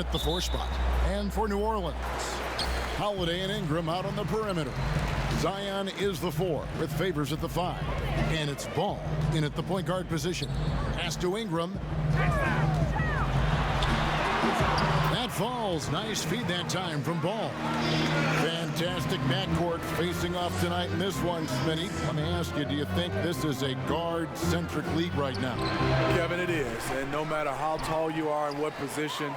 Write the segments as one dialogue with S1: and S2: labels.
S1: at the 4 spot. And for New Orleans, Holiday and Ingram out on the perimeter. Zion is the 4 with Favors at the 5. And it's Ball in at the point guard position. Pass to Ingram. That falls. Nice feed that time from Ball. Fantastic backcourt facing off tonight in this one, Smitty. Let me ask you, do you think this is a guard-centric league right now?
S2: Kevin, it is. And no matter how tall you are and what position,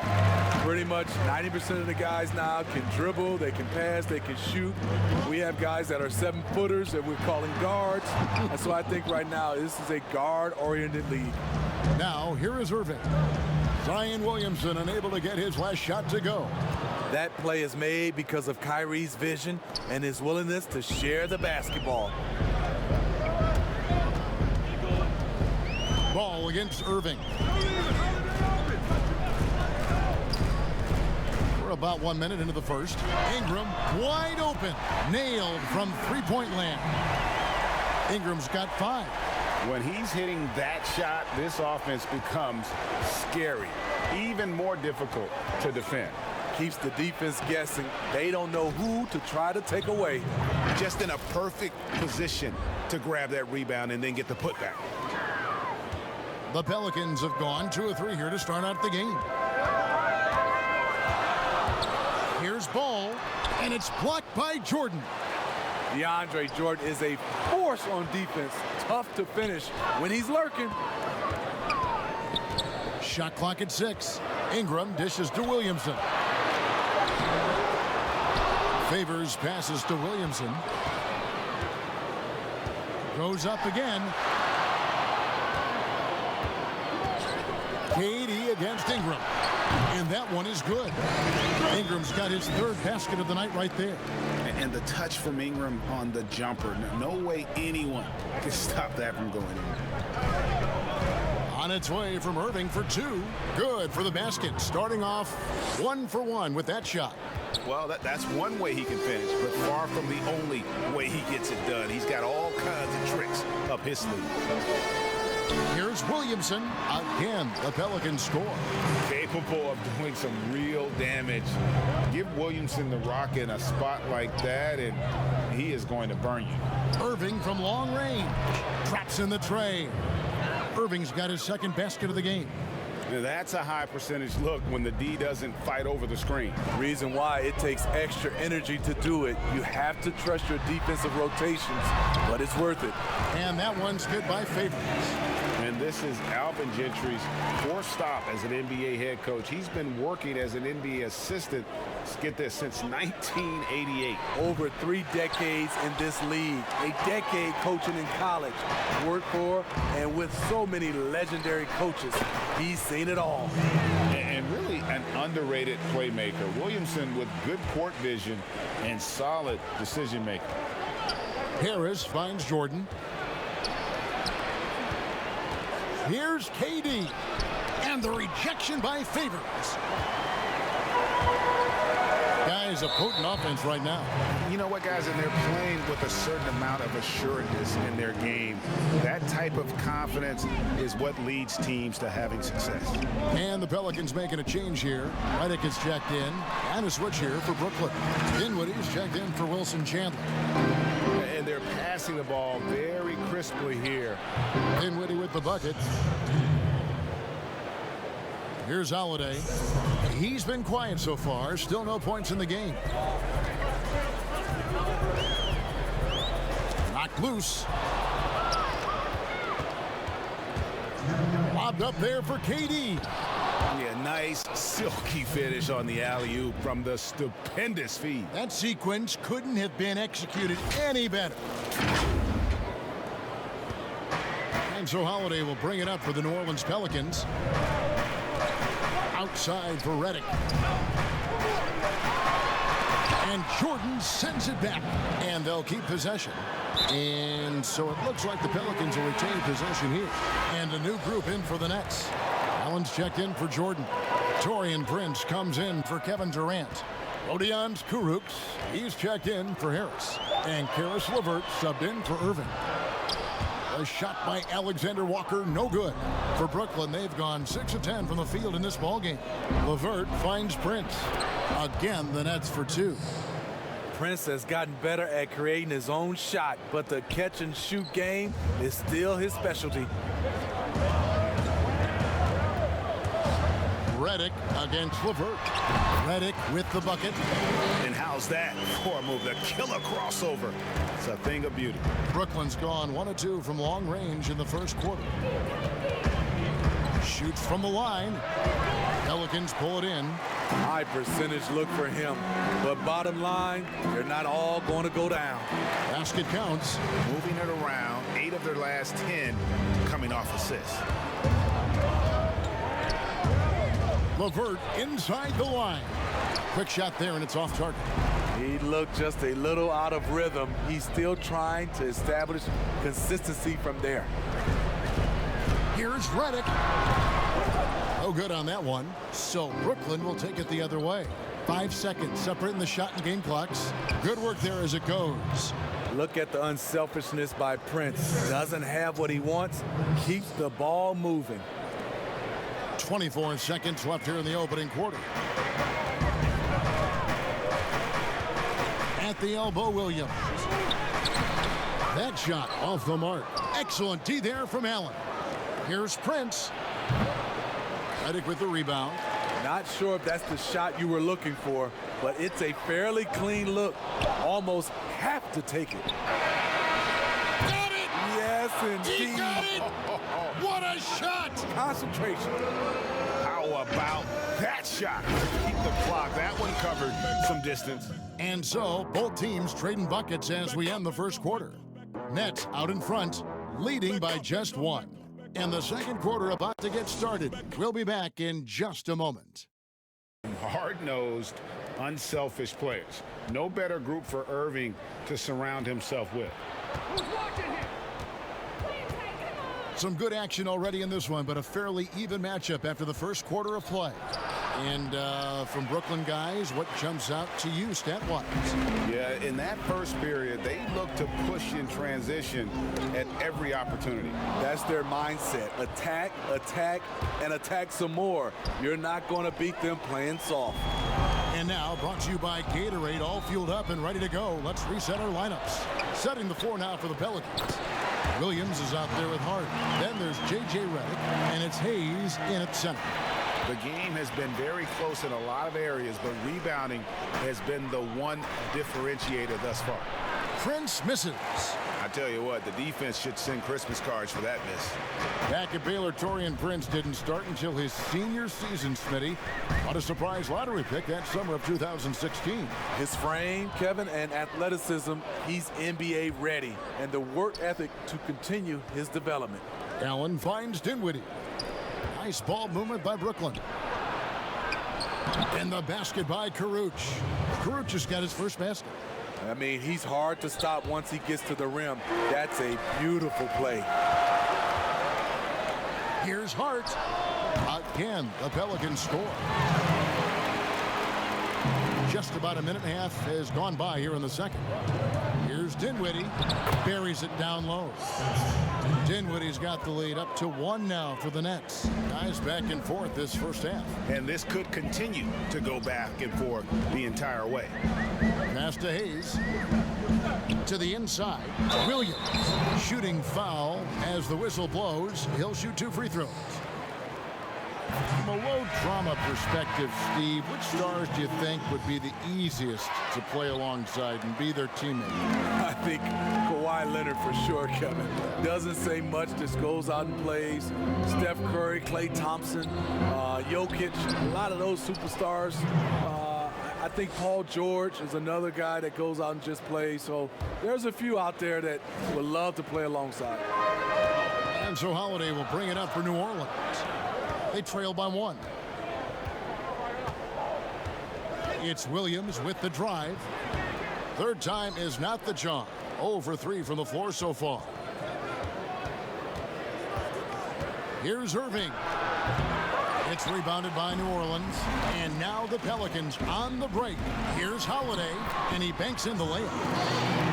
S2: pretty much 90% of the guys now can dribble, they can pass, they can shoot. We have guys that are 7-footers that we're calling guards. And so I think right now this is a guard-oriented league.
S1: Now, here is Irving. Zion Williamson unable to get his last shot to go.
S2: That play is made because of Kyrie's vision and his willingness to share the basketball.
S1: Ball against Irving. We're about 1 minute into the first. Ingram wide open. Nailed from three-point land. Ingram's got 5.
S3: When he's hitting that shot, this offense becomes scary, even more difficult to defend.
S2: Keeps the defense guessing. They don't know who to try to take away.
S3: Just in a perfect position to grab that rebound and then get the putback.
S1: The Pelicans have gone 2 of 3 here to start out the game. Here's Ball, and it's blocked by Jordan.
S2: DeAndre Jordan is a force on defense. Tough to finish when he's lurking.
S1: Shot clock at 6. Ingram dishes to Williamson. Favors passes to Williamson. Goes up again. KD against Ingram. And that one is good. Ingram's got his 3rd basket of the night right there.
S3: And the touch from Ingram on the jumper. No way anyone can stop that from going in.
S1: On its way from Irving for 2. Good for the basket. Starting off 1 for 1 with that shot.
S3: Well, that's one way he can finish, but far from the only way he gets it done. He's got all kinds of tricks up his sleeve.
S1: Here's Williamson. Again, the Pelicans score.
S3: Capable of doing some real damage. Give Williamson the rock in a spot like that, and he is going to burn you.
S1: Irving from long range. Traps in the tray. Irving's got his 2nd basket of the game.
S3: That's a high percentage look when the D doesn't fight over the screen.
S2: Reason why it takes extra energy to do it. You have to trust your defensive rotations, but it's worth it.
S1: And that one's good by Favors.
S3: And this is Alvin Gentry's 4th stop as an NBA head coach. He's been working as an NBA assistant, let's get this, since 1988.
S2: Over 3 decades in this league. A decade coaching in college. Worked for and with so many legendary coaches. He's seen it all.
S3: And really an underrated playmaker. Williamson with good court vision and solid decision making.
S1: Harris finds Jordan. Here's KD. And the rejection by Favors. Guys, a potent offense right now.
S3: You know what, guys, and they're playing with a certain amount of assuredness in their game. That type of confidence is what leads teams to having success.
S1: And the Pelicans making a change here. Redick is checked in. And a switch here for Brooklyn. Dinwiddie's checked in for Wilson Chandler.
S3: And they're passing the ball very crisply here.
S1: Dinwiddie with the bucket. Here's Holiday. He's been quiet so far. Still no points in the game. Knocked loose. Lobbed up there for KD.
S3: Yeah, nice silky finish on the alley-oop from the stupendous feed.
S1: That sequence couldn't have been executed any better. And so Holiday will bring it up for the New Orleans Pelicans. Outside for Redick. And Jordan sends it back. And they'll keep possession. And so it looks like the Pelicans will retain possession here. And a new group in for the Nets. Allen's checked in for Jordan. Taurean Prince comes in for Kevin Durant. Rodion Kurucs, he's checked in for Harris. And Karis LeVert subbed in for Irving. A shot by Alexander Walker, no good. For Brooklyn, they've gone 6 of 10 from the field in this ballgame. LeVert finds Prince. Again, the Nets for 2.
S2: Prince has gotten better at creating his own shot, but the catch-and-shoot game is still his specialty.
S1: Redick against LeVert. Redick with the bucket.
S3: And how's that for a move? The killer crossover. It's a thing of beauty.
S1: Brooklyn's gone 1 of 2 from long range in the first quarter. Shoots from the line. Pelicans pull it in.
S2: High percentage look for him, but bottom line, they're not all going to go down.
S1: Basket counts.
S3: Moving it around, 8 of their last 10 coming off assists.
S1: LeVert inside the line. Quick shot there, and it's off target.
S2: He looked just a little out of rhythm. He's still trying to establish consistency from there.
S1: Here's Redick. No good on that one. So Brooklyn will take it the other way. 5 seconds separating the shot and game clocks. Good work there as it goes.
S2: Look at the unselfishness by Prince. Doesn't have what he wants. Keeps the ball moving.
S1: 24 seconds left here in the opening quarter. At the elbow, Williams. That shot off the mark. Excellent D there from Allen. Here's Prince. Redick with the rebound.
S2: Not sure if that's the shot you were looking for, but it's a fairly clean look. Almost have to take it.
S1: Got it!
S2: Yes, indeed.
S1: He got it! What a shot!
S2: Concentration.
S3: How about that shot? Keep the clock. That one covered some distance.
S1: And so, both teams trading buckets as we end the first quarter. Nets out in front, leading by just 1. And the second quarter about to get started. We'll be back in just a moment.
S3: Hard-nosed, unselfish players. No better group for Irving to surround himself with.
S1: Some good action already in this one, but a fairly even matchup after the first quarter of play. And from Brooklyn guys, what jumps out to you stat-wise?
S3: Yeah, in that first period, they looked to push in transition at every opportunity.
S2: That's their mindset. Attack, attack, and attack some more. You're not going to beat them playing soft.
S1: And now, brought to you by Gatorade, all fueled up and ready to go. Let's reset our lineups. Setting the floor now for the Pelicans. Williams is out there with Hart. Then there's J.J. Redick, and it's Hayes in at center.
S3: The game has been very close in a lot of areas, but rebounding has been the one differentiator thus far.
S1: Prince misses.
S3: I tell you what, the defense should send Christmas cards for that miss.
S1: Back at Baylor, Taurean Prince didn't start until his senior season, Smitty. What a surprise lottery pick that summer of 2016.
S2: His frame, Kevin, and athleticism, he's NBA ready, and the work ethic to continue his development.
S1: Allen finds Dinwiddie. Nice ball movement by Brooklyn. And the basket by Caruch. Caruch has got his first basket.
S2: I mean, he's hard to stop once he gets to the rim. That's a beautiful play.
S1: Here's Hart. Again, the Pelicans score. Just about a minute and a half has gone by here in the second. Here's Dinwiddie. Buries it down low. Dinwiddie's got the lead up to 1 now for the Nets. Guys back and forth this first half.
S3: And this could continue to go back and forth the entire way.
S1: Pass to Hayes. To the inside. Williams. Shooting foul as the whistle blows. He'll shoot 2 free throws. From a low drama perspective, Steve, which stars do you think would be the easiest to play alongside and be their teammate?
S2: I think Kawhi Leonard for sure, Kevin. Doesn't say much, just goes out and plays. Steph Curry, Klay Thompson, Jokic, a lot of those superstars. I think Paul George is another guy that goes out and just plays. So there's a few out there that would love to play alongside.
S1: And so Holiday will bring it up for New Orleans. They trail by 1. It's Williams with the drive. Third time is not the charm. 0 for 3 from the floor so far. Here's Irving. It's rebounded by New Orleans. And now the Pelicans on the break. Here's Holiday, and he banks in the layup.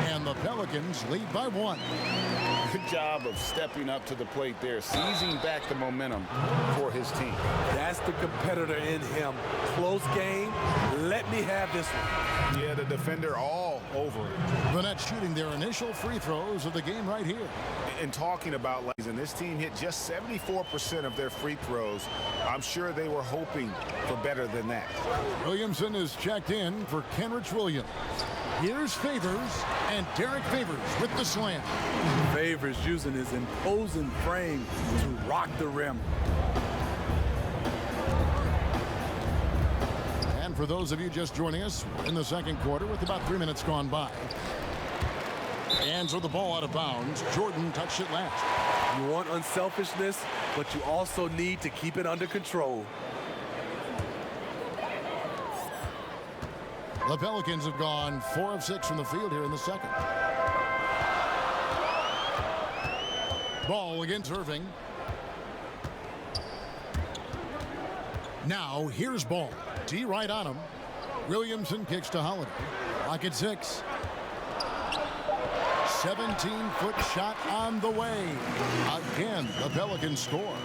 S1: And the Pelicans lead by 1.
S3: Good job of stepping up to the plate there, seizing back the momentum for his team.
S2: That's the competitor in him. Close game. Let me have this one.
S3: Yeah, the defender all over it.
S1: The Nets shooting their initial free throws of the game right here.
S3: And talking about ladies, and this team hit just 74% of their free throws. I'm sure they were hoping for better than that.
S1: Williamson is checked in for Kenrich Williams. Here's Favors, and Derek Favors with the slam.
S2: Favors using his imposing frame to rock the rim.
S1: And for those of you just joining us, we're in the second quarter with about 3 minutes gone by. And so the ball out of bounds. Jordan touched it last.
S2: You want unselfishness, but you also need to keep it under control.
S1: The Pelicans have gone 4 of 6 from the field here in the second. Ball against Irving. Now here's Ball. D right on him. Williamson kicks to Holiday. Lock at 6. 17-foot shot on the way. Again, the Pelicans score.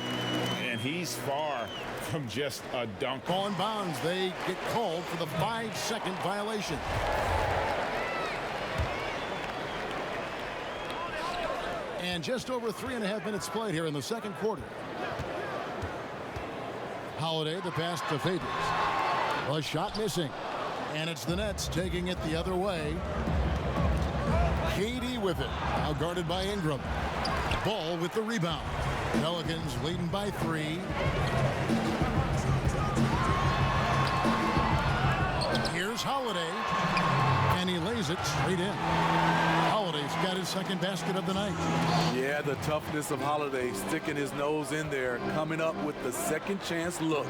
S3: And he's far from just a dunk.
S1: On bounds, they get called for the 5-second violation. And just over 3.5 minutes played here in the second quarter. Holiday, the pass to Favors. A shot missing. And it's the Nets taking it the other way. KD with it. Now guarded by Ingram. Ball with the rebound. Pelicans leading by 3. Here's Holiday. And he lays it straight in. Holiday's got his second basket of the night.
S2: Yeah, the toughness of Holiday, sticking his nose in there, coming up with the second chance look.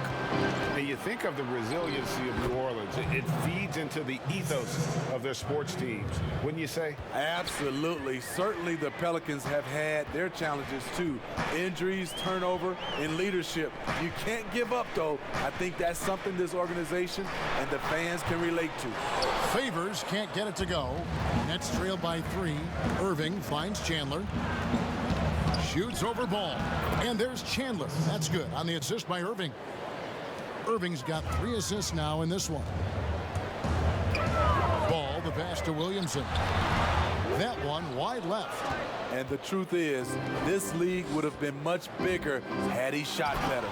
S3: Now you think of the resiliency of New Orleans. It feeds into the ethos of their sports teams, wouldn't you say?
S2: Absolutely. Certainly the Pelicans have had their challenges too. Injuries, turnover, and leadership. You can't give up, though. I think that's something this organization and the fans can relate to.
S1: Favors can't get it to go. Nets trail by 3. Irving finds Chandler. Shoots over Ball. And there's Chandler. That's good on the assist by Irving. Irving's got 3 assists now in this one. Ball, the pass to Williamson. That one wide left.
S2: And the truth is, this league would have been much bigger had he shot better.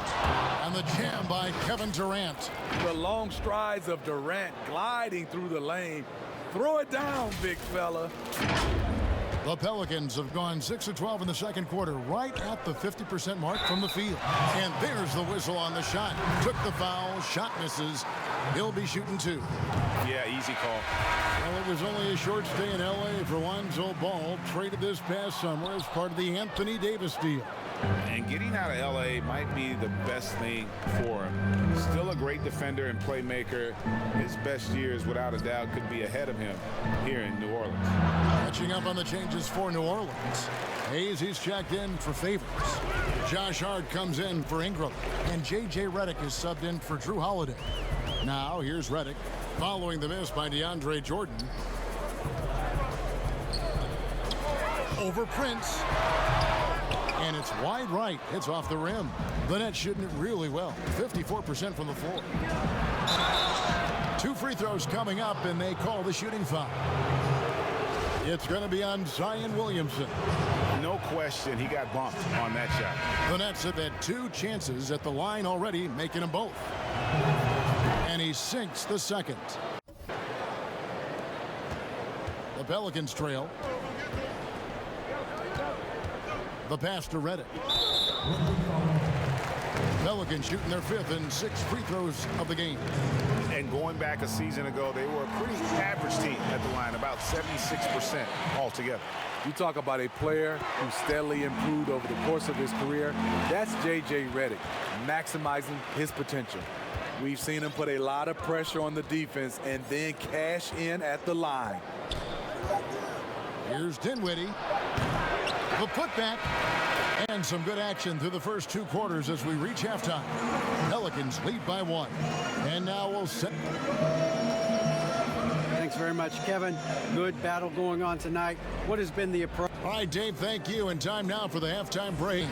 S1: And the jam by Kevin Durant.
S2: The long strides of Durant gliding through the lane. Throw it down, big fella.
S1: The Pelicans have gone 6 of 12 in the second quarter, right at the 50% mark from the field. And there's the whistle on the shot. Took the foul, shot misses. He'll be shooting 2.
S3: Yeah, easy call.
S1: Well, it was only a short stay in L.A. for Lonzo Ball, traded this past summer as part of the Anthony Davis deal.
S3: And getting out of L.A. might be the best thing for him. Still a great defender and playmaker. His best years, without a doubt, could be ahead of him here in New Orleans.
S1: Catching up on the changes for New Orleans. Hayes, he's checked in for Favors. Josh Hart comes in for Ingram. And J.J. Redick is subbed in for Drew Holiday. Now, here's Redick, following the miss by DeAndre Jordan. Over Prince. And it's wide right. It's off the rim. The Nets shooting it really well. 54% from the floor. 2 free throws coming up, and they call the shooting foul. It's going to be on Zion Williamson.
S3: No question, he got bumped on that shot.
S1: The Nets have had 2 chances at the line already, making them both. And he sinks the second. The Pelicans trail. The pass to Redick. Pelicans shooting their 5th and 6th free throws of the game.
S3: And going back a season ago, they were a pretty average team at the line, about 76% altogether.
S2: You talk about a player who steadily improved over the course of his career. That's J.J. Redick, maximizing his potential. We've seen him put a lot of pressure on the defense and then cash in at the line.
S1: Here's Dinwiddie. The putback. And some good action through the first 2 quarters as we reach halftime. Pelicans lead by 1. And now we'll set.
S4: Thanks, Thanks very much, Kevin. Good battle going on tonight. What has been the approach?
S1: All right, Dave, thank you. And time now for the halftime break.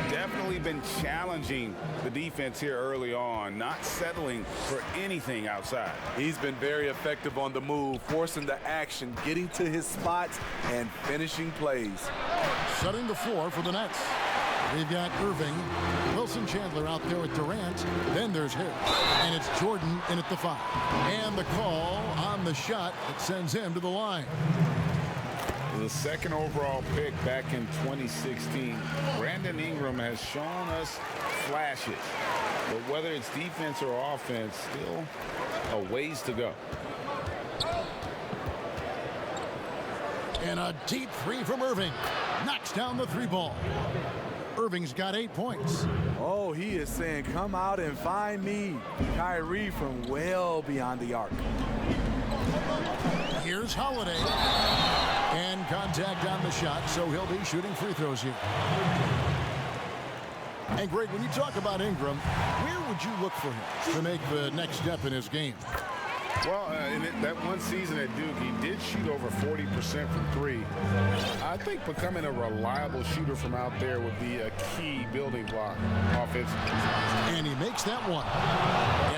S3: Definitely been challenging the defense here early on, not settling for anything outside.
S2: He's been very effective on the move, forcing the action, getting to his spots, and finishing plays.
S1: Setting the floor for the Nets. We've got Irving, Wilson Chandler out there with Durant. Then there's Harris. And it's Jordan in at the 5. And the call on the shot that sends him to the line.
S3: The second overall pick back in 2016. Brandon Ingram has shown us flashes. But whether it's defense or offense, still a ways to go.
S1: And a deep three from Irving. Knocks down the 3 ball. Irving's got 8 points.
S2: Oh, he is saying, come out and find me. Kyrie from well beyond the arc.
S1: Here's Holiday. And contact on the shot, so he'll be shooting free throws here. And Greg, when you talk about Ingram, where would you look for him to make the next step in his game?
S3: Well, in that one season at Duke, he did shoot over 40% from 3. I think becoming a reliable shooter from out there would be a key building block offensively.
S1: And he makes that one.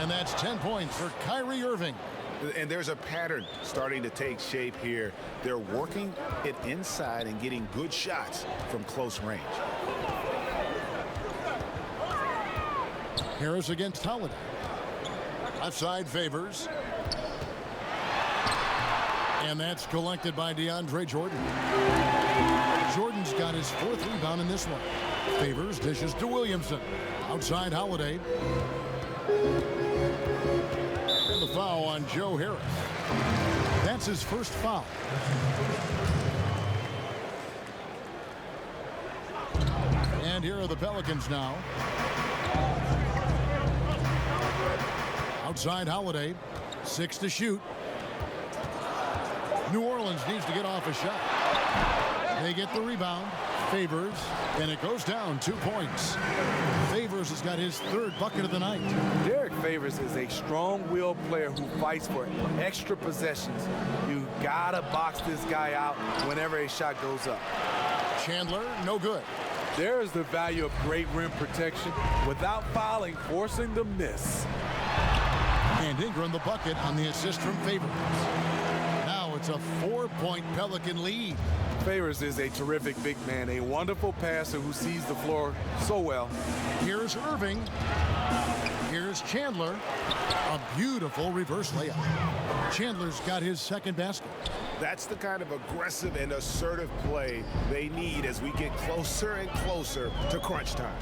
S1: And that's 10 points for Kyrie Irving.
S3: And there's a pattern starting to take shape here. They're working it inside and getting good shots from close range.
S1: Harris against Holiday. Left side favors. And that's collected by DeAndre Jordan. Jordan's got his 4th rebound in this one. Favors dishes to Williamson. Outside Holiday. And the foul on Joe Harris. That's his first foul. And here are the Pelicans now. Outside Holiday. 6 to shoot. New Orleans needs to get off a shot. They get the rebound. Favors. And it goes down 2 points. Favors has got his 3rd bucket of the night.
S2: Derek Favors is a strong-willed player who fights for extra possessions. You gotta box this guy out whenever a shot goes up.
S1: Chandler, no good.
S2: There is the value of great rim protection without fouling, forcing the miss.
S1: And Ingram the bucket on the assist from Favors. Now it's a 4-point Pelican lead.
S2: Favors is a terrific big man, a wonderful passer who sees the floor so well.
S1: Here's Irving. Here's Chandler. A beautiful reverse layup. Chandler's got his 2nd basket.
S3: That's the kind of aggressive and assertive play they need as we get closer and closer to crunch time.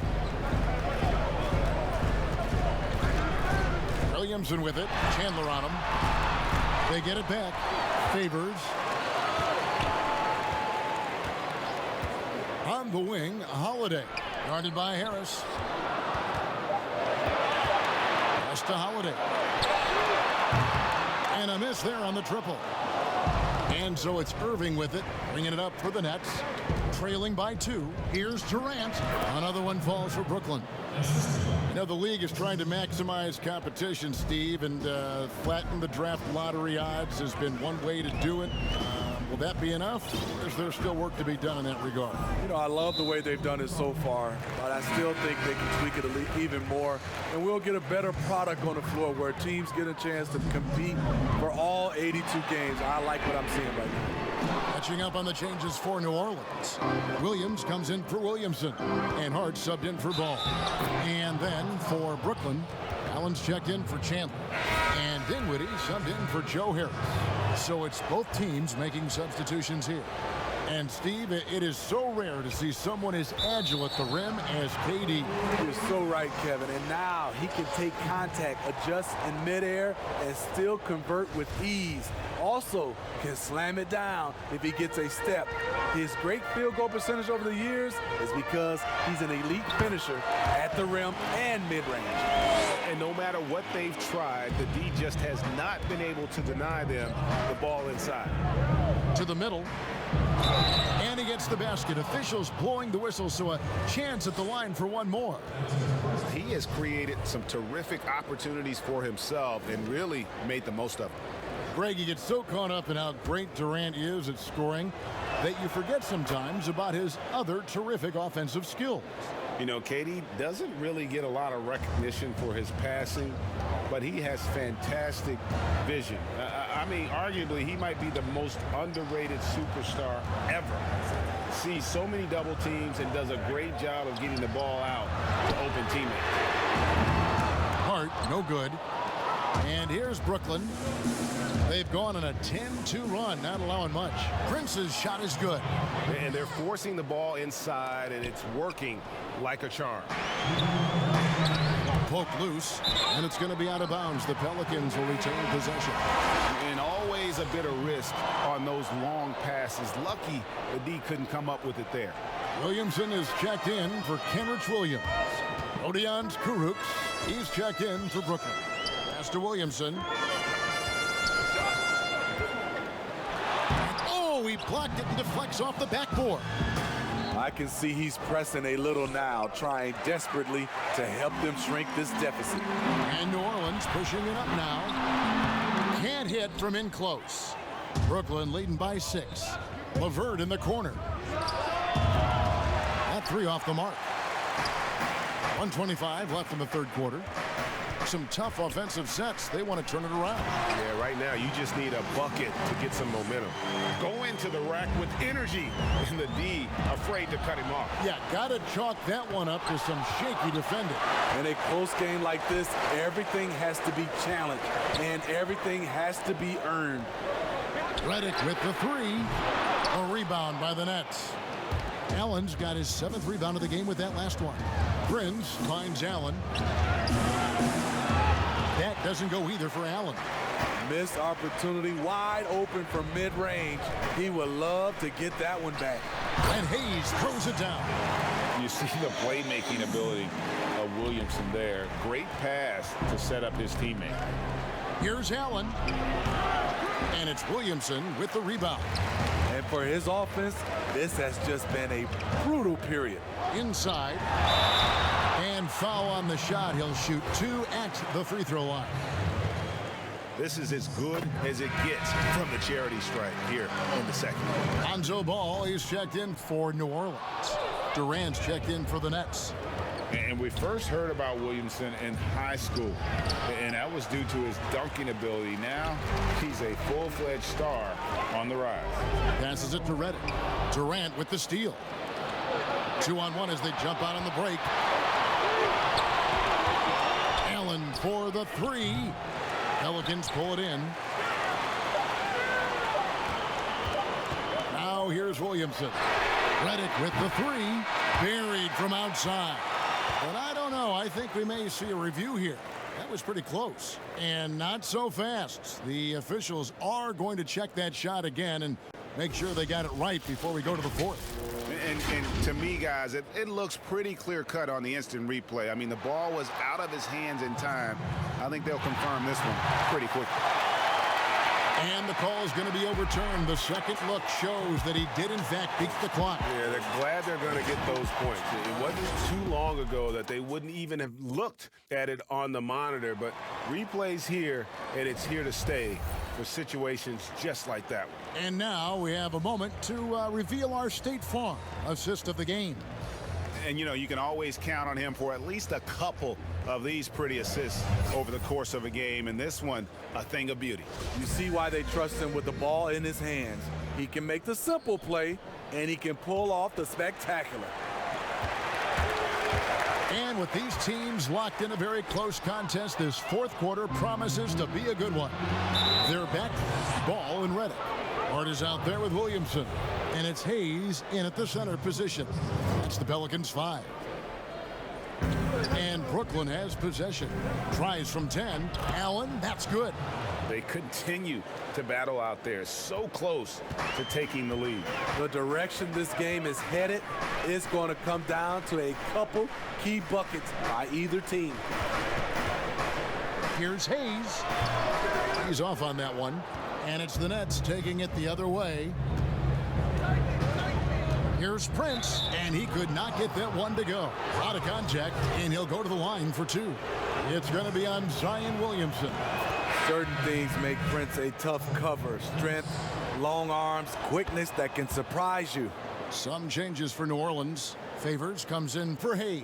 S1: Williamson with it. Chandler on him. They get it back. Favors. On the wing, Holiday. Guarded by Harris. Pass to Holiday. And a miss there on the triple. And so it's Irving with it, bringing it up for the Nets. Trailing by 2. Here's Durant. Another one falls for Brooklyn. You know, the league is trying to maximize competition, Steve, and flatten the draft lottery odds has been one way to do it. Will that be enough, or is there still work to be done in that regard?
S2: You know, I love the way they've done it so far, but I still think they can tweak it even more, and we'll get a better product on the floor where teams get a chance to compete for all 82 games. I like what I'm seeing right now.
S1: Catching up on the changes for New Orleans. Williams comes in for Williamson, and Hart subbed in for Ball. And then for Brooklyn, Allen's checked in for Chandler, and Dinwiddie subbed in for Joe Harris. So it's both teams making substitutions here. And Steve, it is so rare to see someone as agile at the rim as KD.
S2: You're so right, Kevin. And now he can take contact, adjust in midair, and still convert with ease. Also can slam it down if he gets a step. His great field goal percentage over the years is because he's an elite finisher at the rim and mid-range.
S3: And no matter what they've tried, the D just has not been able to deny them the ball inside.
S1: To the middle. And he gets the basket. Officials blowing the whistle, so a chance at the line for one more.
S3: He has created some terrific opportunities for himself and really made the most of them.
S1: Greg, you get so caught up in how great Durant is at scoring that you forget sometimes about his other terrific offensive skills.
S3: You know, KD doesn't really get a lot of recognition for his passing, but he has fantastic vision. I mean, arguably, he might be the most underrated superstar ever. Sees so many double teams and does a great job of getting the ball out to open teammates.
S1: Hart, no good. And here's Brooklyn. They've gone on a 10-2 run, not allowing much. Prince's shot is good.
S5: And they're forcing the ball inside, and it's working like a charm.
S1: Poked loose, and it's going to be out of bounds. The Pelicans will retain possession.
S3: And always a bit of risk on those long passes. Lucky the D couldn't come up with it there.
S1: Williamson is checked in for Kenrich Williams. Odions Kurucs, he's checked in for Brooklyn. Pass to Williamson. Oh, he blocked it and deflects off the backboard.
S2: I can see he's pressing a little now, trying desperately to help them shrink this deficit.
S1: And New Orleans pushing it up now. Can't hit from in close. Brooklyn leading by 6. LeVert in the corner. That 3 off the mark. 1:25 left in the third quarter. Some tough offensive sets. They want to turn it around.
S5: Yeah, right now you just need a bucket to get some momentum.
S3: Go into the rack with energy, and the D afraid to cut him off.
S1: Yeah, got to chalk that one up to some shaky defending.
S2: In a close game like this, everything has to be challenged, and everything has to be earned.
S1: Redick with the 3. A rebound by the Nets. Allen's got his 7th rebound of the game with that last one. Prince finds Allen. That doesn't go either for Allen.
S2: Missed opportunity, wide open from mid-range. He would love to get that one back.
S1: And Hayes throws it down.
S3: You see the playmaking ability of Williamson there. Great pass to set up his teammate.
S1: Here's Allen. And it's Williamson with the rebound.
S2: And for his offense, this has just been a brutal period.
S1: Inside. And foul on the shot. He'll shoot 2 at the free throw line.
S5: This is as good as it gets from the charity stripe here in the second.
S1: Lonzo Ball is checked in for New Orleans. Durant's checked in for the Nets.
S3: And we first heard about Williamson in high school, and that was due to his dunking ability. Now he's a full-fledged star on the rise.
S1: Passes it to Redick. Durant with the steal. 2-on-1 as they jump out on the break. Allen for the 3. Pelicans pull it in. Now here's Williamson. Redick with the 3. Buried from outside. But I don't know. I think we may see a review here. That was pretty close. And not so fast. The officials are going to check that shot again and make sure they got it right before we go to the 4th.
S3: And to me, guys, it looks pretty clear-cut on the instant replay. I mean, the ball was out of his hands in time. I think they'll confirm this one pretty quickly.
S1: And the call is going to be overturned. The second look shows that he did, in fact, beat the clock.
S5: Yeah, they're glad they're going to get those points. It wasn't too long ago that they wouldn't even have looked at it on the monitor, but replays here, and it's here to stay for situations just like that one.
S1: And now we have a moment to reveal our State Farm assist of the game.
S3: And, you know, you can always count on him for at least a couple of these pretty assists over the course of a game. And this one, a thing of beauty.
S2: You see why they trust him with the ball in his hands. He can make the simple play, and he can pull off the spectacular.
S1: And with these teams locked in a very close contest, this 4th quarter promises to be a good one. They're back, Ball and Redick. Hart is out there with Williamson. And it's Hayes in at the center position. That's the Pelicans 5. And Brooklyn has possession. Tries from 10. Allen, that's good.
S3: They continue to battle out there, so close to taking the lead.
S2: The direction this game is headed is going to come down to a couple key buckets by either team.
S1: Here's Hayes. He's off on that one. And it's the Nets taking it the other way. Here's Prince, and he could not get that one to go. Out of contact, and he'll go to the line for 2. It's going to be on Zion Williamson.
S2: Certain things make Prince a tough cover. Strength, long arms, quickness that can surprise you.
S1: Some changes for New Orleans. Favors comes in for Hayes.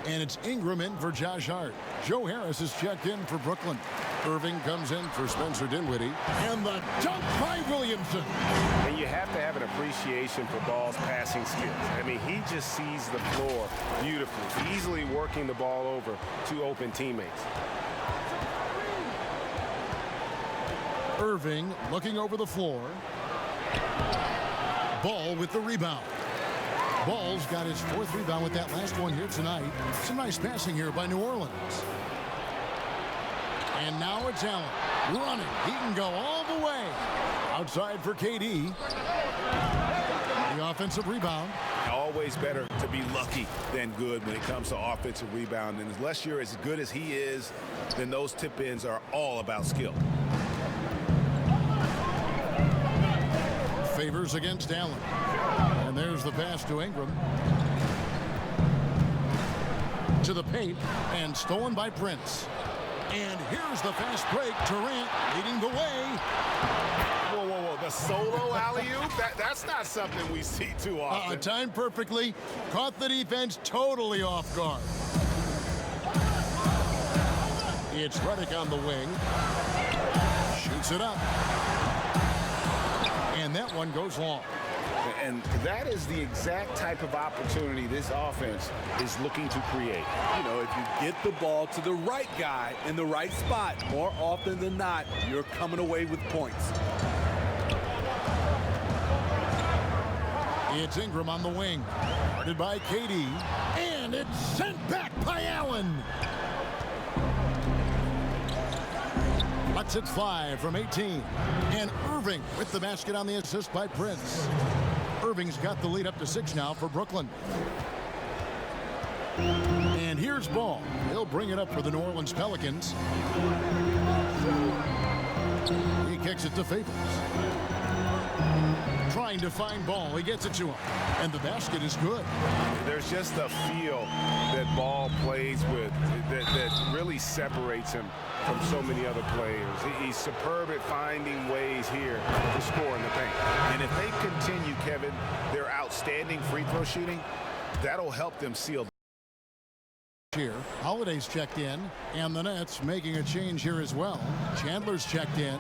S1: And it's Ingram in for Josh Hart. Joe Harris is checked in for Brooklyn. Irving comes in for Spencer Dinwiddie. And the dunk by Williamson.
S5: And you have to have an appreciation for Ball's passing skills. I mean, he just sees the floor beautifully, easily working the ball over to open teammates.
S1: Irving looking over the floor. Ball with the rebound. Ball's got his 4th rebound with that last one here tonight. Some nice passing here by New Orleans. And now it's Allen running. He can go all the way. Outside for KD. The offensive rebound.
S3: Always better to be lucky than good when it comes to offensive rebound. And unless you're as good as he is, then those tip-ins are all about skill.
S1: Favors against Allen. And there's the pass to Ingram. To the paint and stolen by Prince. And here's the fast break. Durant leading the way.
S3: Whoa, whoa, whoa. The solo alley-oop? That's not something we see too often.
S1: Timed perfectly. Caught the defense totally off guard. It's Redick on the wing. Shoots it up. And that one goes long.
S3: And that is the exact type of opportunity this offense is looking to create.
S2: You know, if you get the ball to the right guy in the right spot, more often than not, you're coming away with points.
S1: It's Ingram on the wing. Guarded by KD. And it's sent back by Allen. Lets it fly from 18. And Irving with the basket on the assist by Prince. Irving's got the lead up to 6 now for Brooklyn. And here's Ball. He'll bring it up for the New Orleans Pelicans. He kicks it to Favors. Trying to find Ball. He gets it to him. And the basket is good.
S3: There's just a feel that Ball plays with that really separates him from so many other players. He's superb at finding ways here to score in the paint. And if they continue, Kevin, their outstanding free throw shooting, that'll help them seal.
S1: Here, Holiday's checked in, and the Nets making a change here as well. Chandler's checked in.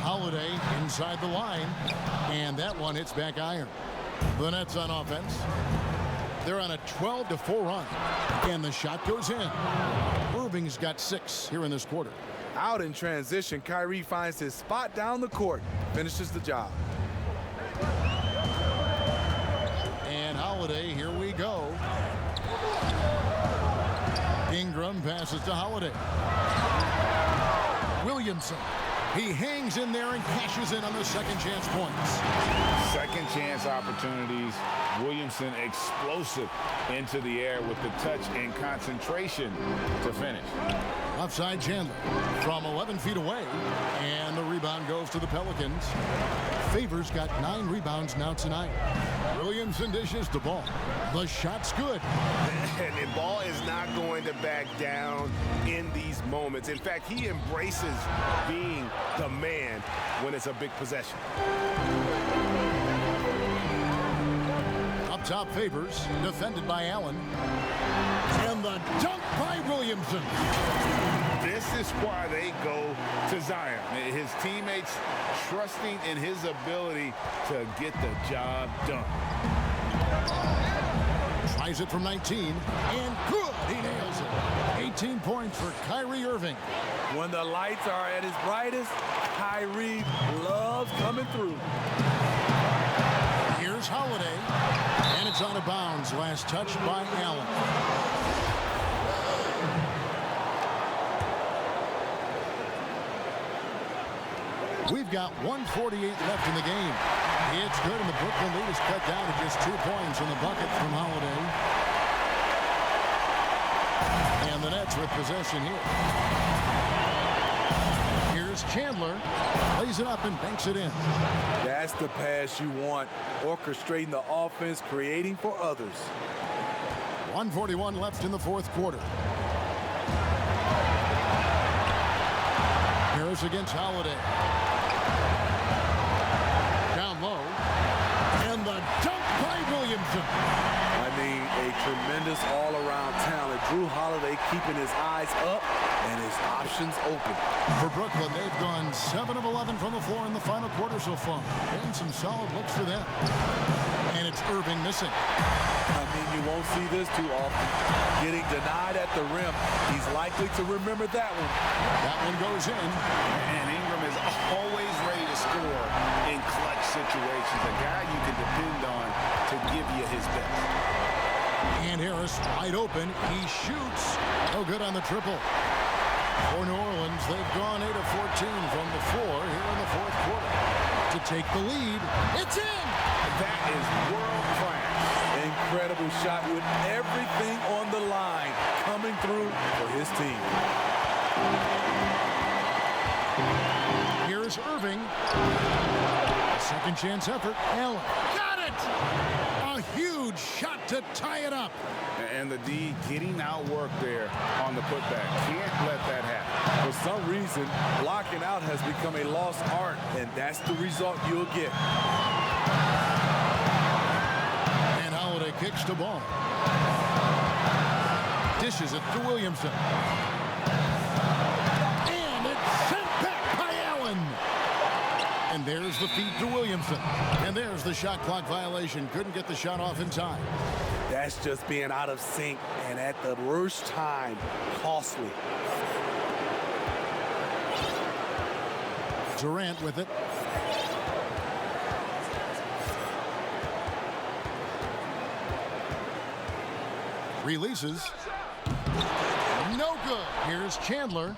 S1: Holiday inside the line, and that one hits back iron. The Nets on offense. They're on a 12-4 run, and the shot goes in. Irving's got 6 here in this quarter.
S2: Out in transition, Kyrie finds his spot down the court, finishes the job.
S1: And Holiday, here we go. Ingram passes to Holiday. Williamson. He hangs in there and cashes in on the second chance points.
S3: Second chance opportunities. Williamson explosive into the air with the touch and concentration to finish.
S1: Offside Chandler from 11 feet away. And the rebound goes to the Pelicans. Favors got 9 rebounds now tonight. Williamson dishes the ball. The shot's good.
S5: And Ball is not going to back down in these moments. In fact, he embraces being the man when it's a big possession.
S1: Up top, Favors, defended by Allen. And the dunk by Williamson.
S3: This is why they go to Zion. His teammates trusting in his ability to get the job done.
S1: Tries it from 19, and good. He nails it. 18 points for Kyrie Irving.
S2: When the lights are at his brightest, Kyrie loves coming through.
S1: Here's Holiday, and it's out of bounds. Last touch by Allen. We've got 1:48 left in the game. It's good, and the Brooklyn lead is cut down to just 2 points in the bucket from Holiday. And the Nets with possession here. Here's Chandler. Lays it up and banks it in.
S2: That's the pass you want. Orchestrating the offense, creating for others.
S1: 1:41 left in the fourth quarter. goes against Holiday. Down low. And the dunk by Williamson.
S2: I mean, a tremendous all-around talent. Drew Holiday keeping his eyes up and his options open.
S1: For Brooklyn, they've gone 7 of 11 from the floor in the final quarter so far. And some solid looks for them. And it's Irving missing.
S2: I mean, you won't see this too often. Getting denied at the rim. He's likely to remember that one.
S1: That one goes in.
S3: And Ingram is always ready to score in clutch situations. A guy you can depend on to give you his best.
S1: And Harris wide open. He shoots. No good on the triple. For New Orleans, they've gone 8 of 14 from the floor here in the fourth quarter. To take the lead, it's in!
S3: That is world class.
S2: Incredible shot with everything on the line coming through for his team.
S1: Here's Irving. A second chance effort. Allen got it! A huge shot to tie it up.
S3: And the D getting outworked there on the putback. Can't let that happen.
S2: For some reason, blocking out has become a lost art, and that's the result you'll get.
S1: And Holiday kicks the ball. Dishes it to Williamson. And it's sent back by Allen. And there's the feed to Williamson. And there's the shot clock violation. Couldn't get the shot off in time.
S2: That's just being out of sync, and at the worst time, costly.
S1: Durant with it. Releases. No good. Here's Chandler.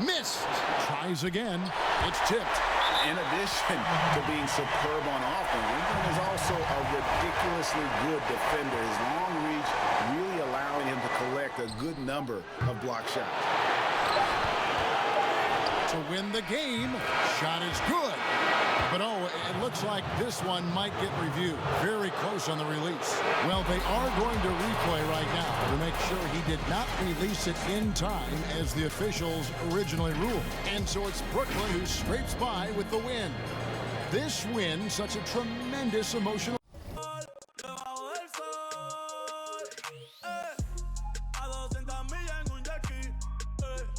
S1: Missed. Tries again. It's tipped.
S3: In addition to being superb on offense, Ingram is also a ridiculously good defender. His long reach really allowing him to collect a good number of block shots.
S1: To win the game, shot is good. But oh, it looks like this one might get reviewed. Very close on the release. Well, they are going to replay right now to make sure he did not release it in time as the officials originally ruled. And so it's Brooklyn who scrapes by with the win. This win, such a tremendous emotional